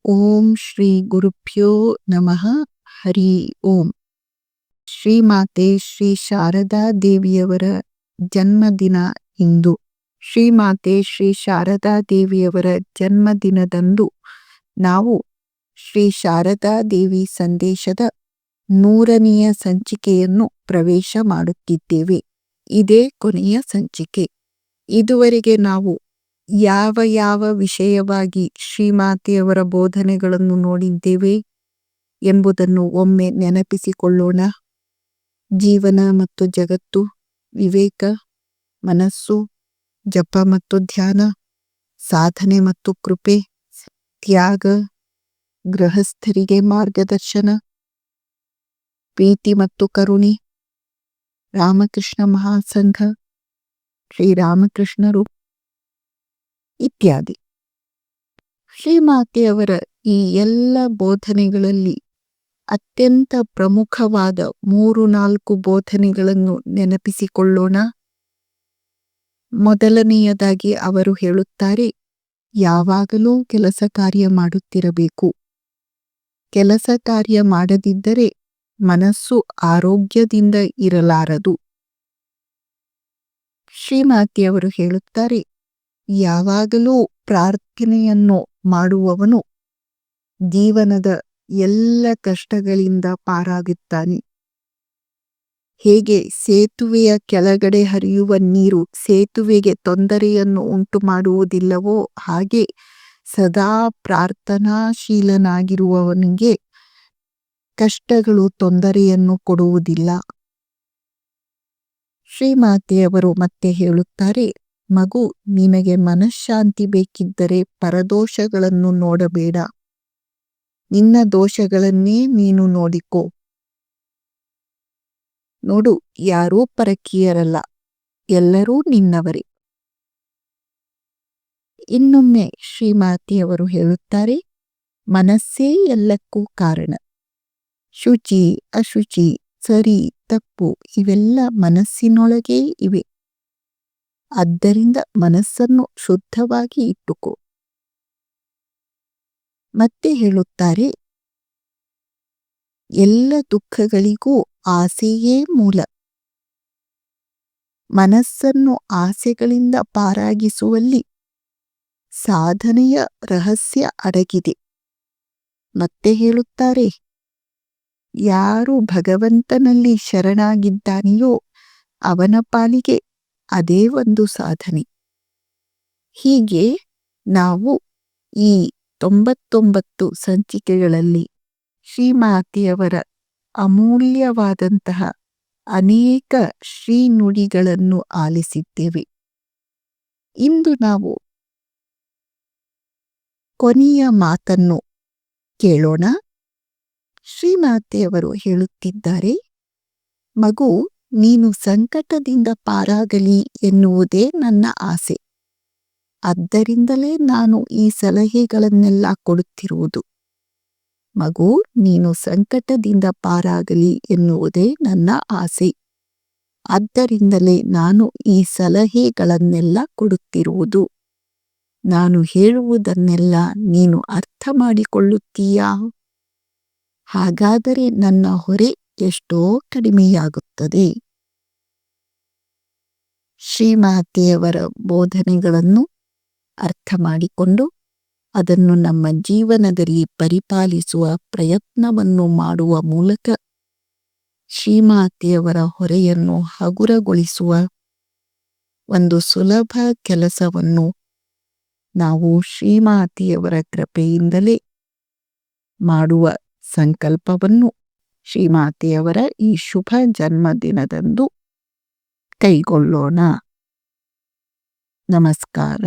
ಓಂ ಶ್ರೀ ಗುರುಭ್ಯೋ ನಮಃ. ಹರಿ ಓಂ. ಶ್ರೀಮಾತೆ ಶ್ರೀ ಶಾರದಾ ದೇವಿಯವರ ಜನ್ಮದಿನ ಇಂದು. ಶ್ರೀಮಾತೆ ಶ್ರೀ ಶಾರದಾ ದೇವಿಯವರ ಜನ್ಮದಿನದಂದು ನಾವು ಶ್ರೀ ಶಾರದಾ ದೇವಿ ಸಂದೇಶದ 100ನೆಯ ಸಂಚಿಕೆಯನ್ನು ಪ್ರವೇಶ ಮಾಡುತ್ತಿದ್ದೇವೆ. ಇದೇ ಕೊನೆಯ ಸಂಚಿಕೆ. ಇದುವರೆಗೆ ನಾವು ಯಾವ ವಿಷಯವಾಗಿ ಶ್ರೀಮಾತೆಯವರ ಬೋಧನೆಗಳನ್ನು ನೋಡಿದ್ದೇವೆ ಎಂಬುದನ್ನು ಒಮ್ಮೆ ನೆನಪಿಸಿಕೊಳ್ಳೋಣ. ಜೀವನ ಮತ್ತು ಜಗತ್ತು, ವಿವೇಕ, ಮನಸ್ಸು, ಜಪ ಮತ್ತು ಧ್ಯಾನ, ಸಾಧನೆ ಮತ್ತು ಕೃಪೆ, ತ್ಯಾಗ, ಗೃಹಸ್ಥರಿಗೆ ಮಾರ್ಗದರ್ಶನ, ಪ್ರೀತಿ ಮತ್ತು ಕರುಣೆ, ರಾಮಕೃಷ್ಣ ಮಹಾಸಂಘ, ಶ್ರೀರಾಮಕೃಷ್ಣರು ಇತ್ಯಾದಿ. ಶ್ರೀಮಾತೆಯವರ ಈ ಎಲ್ಲ ಬೋಧನೆಗಳಲ್ಲಿ ಅತ್ಯಂತ ಪ್ರಮುಖವಾದ 3-4 ಬೋಧನೆಗಳನ್ನು ನೆನಪಿಸಿಕೊಳ್ಳೋಣ. ಮೊದಲನೆಯದಾಗಿ ಅವರು ಹೇಳುತ್ತಾರೆ, ಯಾವಾಗಲೂ ಕೆಲಸ ಕಾರ್ಯ ಮಾಡುತ್ತಿರಬೇಕು. ಕೆಲಸ ಕಾರ್ಯ ಮಾಡದಿದ್ದರೆ ಮನಸ್ಸು ಆರೋಗ್ಯದಿಂದ ಇರಲಾರದು. ಶ್ರೀಮಾತೆಯವರು ಹೇಳುತ್ತಾರೆ, ಯಾವಾಗಲೂ ಪ್ರಾರ್ಥನೆಯನ್ನು ಮಾಡುವವನು ಜೀವನದ ಎಲ್ಲ ಕಷ್ಟಗಳಿಂದ ಪಾರಾಗುತ್ತಾನೆ. ಹೇಗೆ ಸೇತುವೆಯ ಕೆಳಗಡೆ ಹರಿಯುವ ನೀರು ಸೇತುವೆಗೆ ತೊಂದರೆಯನ್ನು ಉಂಟು ಮಾಡುವುದಿಲ್ಲವೋ, ಹಾಗೆ ಸದಾ ಪ್ರಾರ್ಥನಾಶೀಲನಾಗಿರುವವನಿಗೆ ಕಷ್ಟಗಳು ತೊಂದರೆಯನ್ನು ಕೊಡುವುದಿಲ್ಲ. ಶ್ರೀಮಾತೆಯವರು ಮತ್ತೆ ಹೇಳುತ್ತಾರೆ, ಮಗು, ನಿನಗೆ ಮನಃಶಾಂತಿ ಬೇಕಿದ್ದರೆ ಪರದೋಷಗಳನ್ನು ನೋಡಬೇಡ, ನಿನ್ನ ದೋಷಗಳನ್ನೇ ನೀನು ನೋಡಿಕೋ. ನೋಡು, ಯಾರೂ ಪರಕೀಯರಲ್ಲ, ಎಲ್ಲರೂ ನಿನ್ನವರೇ. ಇನ್ನೊಮ್ಮೆ ಶ್ರೀಮಾತೆಯವರು ಹೇಳುತ್ತಾರೆ, ಮನಸ್ಸೇ ಎಲ್ಲಕ್ಕೂ ಕಾರಣ. ಶುಚಿ, ಅಶುಚಿ, ಸರಿ, ತಪ್ಪು ಇವೆಲ್ಲ ಮನಸ್ಸಿನೊಳಗೇ ಇವೆ. ಆದ್ದರಿಂದ ಮನಸ್ಸನ್ನು ಶುದ್ಧವಾಗಿ ಇಟ್ಟುಕೋ. ಮತ್ತೆ ಹೇಳುತ್ತಾರೆ, ಎಲ್ಲ ದುಃಖಗಳಿಗೂ ಆಸೆಯೇ ಮೂಲ. ಮನಸ್ಸನ್ನು ಆಸೆಗಳಿಂದ ಪಾರಾಗಿಸುವಲ್ಲಿ ಸಾಧನೆಯ ರಹಸ್ಯ ಅಡಗಿದೆ. ಮತ್ತೆ ಹೇಳುತ್ತಾರೆ, ಯಾರು ಭಗವಂತನಲ್ಲಿ ಶರಣಾಗಿದ್ದಾನೆಯೋ ಅವನ ಪಾಲಿಗೆ ಅದೇ ಒಂದು ಸಾಧನೆ. ಹೀಗೆ ನಾವು ಈ 99 ಸಂಚಿಕೆಗಳಲ್ಲಿ ಶ್ರೀಮಾತೆಯವರ ಅಮೂಲ್ಯವಾದಂತಹ ಅನೇಕ ಶ್ರೀನುಡಿಗಳನ್ನು ಆಲಿಸಿದ್ದೇವೆ. ಇಂದು ನಾವು ಕೊನೆಯ ಮಾತನ್ನು ಕೇಳೋಣ. ಶ್ರೀಮಾತೆಯವರು ಹೇಳುತ್ತಿದ್ದಾರೆ, ಮಗು, ನೀನು ಸಂಕಟದಿಂದ ಪಾರಾಗಲಿ ಎನ್ನುವುದೇ ನನ್ನ ಆಸೆ. ಆದ್ದರಿಂದಲೇ ನಾನು ಈ ಸಲಹೆಗಳನ್ನೆಲ್ಲ ಕೊಡುತ್ತಿರುವುದು. ಮಗು, ನೀನು ಸಂಕಟದಿಂದ ಪಾರಾಗಲಿ ಎನ್ನುವುದೇ ನನ್ನ ಆಸೆ. ಆದ್ದರಿಂದಲೇ ನಾನು ಈ ಸಲಹೆಗಳನ್ನೆಲ್ಲ ಕೊಡುತ್ತಿರುವುದು. ನಾನು ಹೇಳುವುದನ್ನೆಲ್ಲ ನೀನು ಅರ್ಥ ಮಾಡಿಕೊಳ್ಳುತ್ತೀಯಾ? ಹಾಗಾದರೆ ನನ್ನ ಹೊರೆ ಎಷ್ಟೋ ಕಡಿಮೆಯಾಗುತ್ತದೆ. ಶ್ರೀಮಾತೆಯವರ ಬೋಧನೆಗಳನ್ನು ಅರ್ಥ ಮಾಡಿಕೊಂಡು ಅದನ್ನು ನಮ್ಮ ಜೀವನದಲ್ಲಿ ಪರಿಪಾಲಿಸುವ ಪ್ರಯತ್ನವನ್ನು ಮಾಡುವ ಮೂಲಕ ಶ್ರೀಮಾತೆಯವರ ಹೊರೆಯನ್ನು ಹಗುರಗೊಳಿಸುವ ಒಂದು ಸುಲಭ ಕೆಲಸವನ್ನು ನಾವು ಶ್ರೀಮಾತೆಯವರ ಕೃಪೆಯಿಂದಲೇ ಮಾಡುವ ಸಂಕಲ್ಪವನ್ನು ಶ್ರೀಮಾತೆಯವರ ಈ ಶುಭ ಜನ್ಮದಿನದಂದು ಕೈಗೊಳ್ಳೋಣ. ನಮಸ್ಕಾರ.